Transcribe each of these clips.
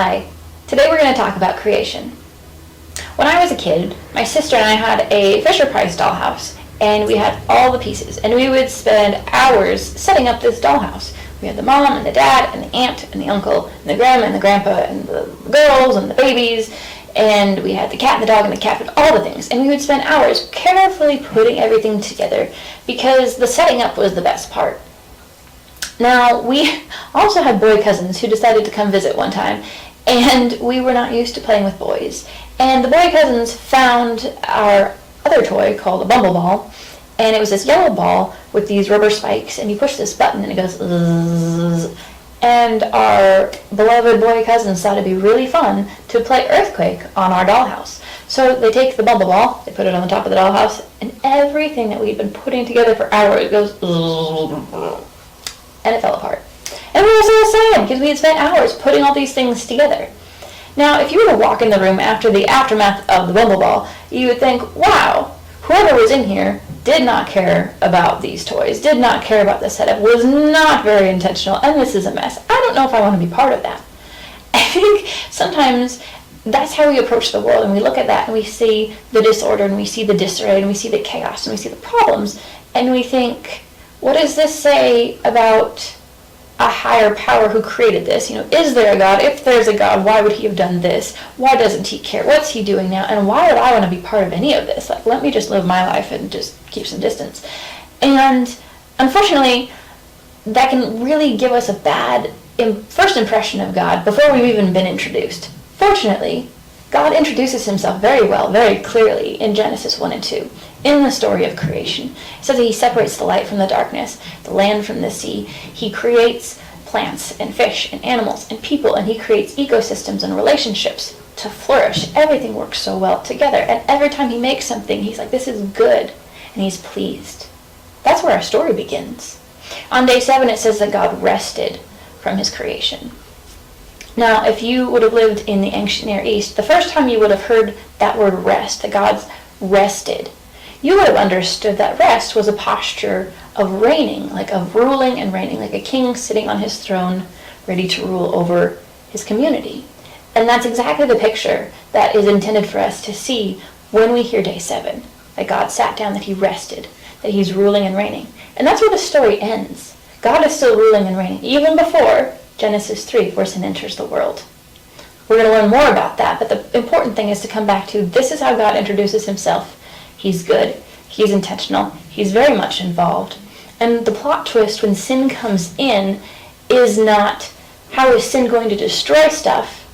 Hi, today we're going to talk about creation. When I was a kid, my sister and I had a Fisher-Price dollhouse, and we had all the pieces, and we would spend hours setting up this dollhouse. We had the mom and the dad and the aunt and the uncle and the grandma and the grandpa and the girls and the babies, and we had the cat and the dog and the cat food, all the things, and we would spend hours carefully putting everything together because the setting up was the best part. Now, we also had boy cousins who decided to come visit one time, and we were not used to playing with boys. And the boy cousins found our other toy called a bumble ball, and it was this yellow ball with these rubber spikes, and you push this button and it goes zzz. And our beloved boy cousins thought it'd be really fun to play Earthquake on our dollhouse. So they take the bumble ball, they put it on the top of the dollhouse, and everything that we'd been putting together for hours goes zzz, and it fell apart. And we were so sad because we had spent hours putting all these things together. Now, if you were to walk in the room after the aftermath of the bumble ball, you would think, wow, whoever was in here did not care about these toys, did not care about the setup, was not very intentional, and this is a mess. I don't know if I want to be part of that. I think sometimes that's how we approach the world, and we look at that and we see the disorder, and we see the disarray, and we see the chaos, and we see the problems, and we think, what does this say about a higher power who created this? You know, is there a God? If there's a God, why would he have done this? Why doesn't he care? What's he doing now? And why would I want to be part of any of this? Like, let me just live my life and just keep some distance. And unfortunately, that can really give us a bad first impression of God before we've even been introduced. Fortunately, God introduces himself very well, very clearly in Genesis 1 and 2, in the story of creation. It says that he separates the light from the darkness, the land from the sea. He creates plants and fish and animals and people, and he creates ecosystems and relationships to flourish. Everything works so well together, and every time he makes something, he's like, this is good, and he's pleased. That's where our story begins. On day 7, it says that God rested from his creation. Now, if you would have lived in the ancient Near East, the first time you would have heard that word rest, that God's rested, you would have understood that rest was a posture of reigning, like of ruling and reigning, like a king sitting on his throne, ready to rule over his community. And that's exactly the picture that is intended for us to see when we hear day 7, that God sat down, that he rested, that he's ruling and reigning. And that's where the story ends. God is still ruling and reigning, even before Genesis 3, where sin enters the world. We're going to learn more about that, but the important thing is to come back to this is how God introduces himself. He's good, he's intentional, he's very much involved. And the plot twist when sin comes in is not how is sin going to destroy stuff,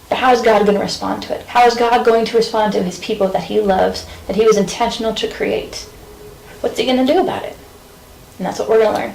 but how is God going to respond to it? How is God going to respond to his people that he loves, that he was intentional to create? What's he going to do about it? And that's what we're going to learn.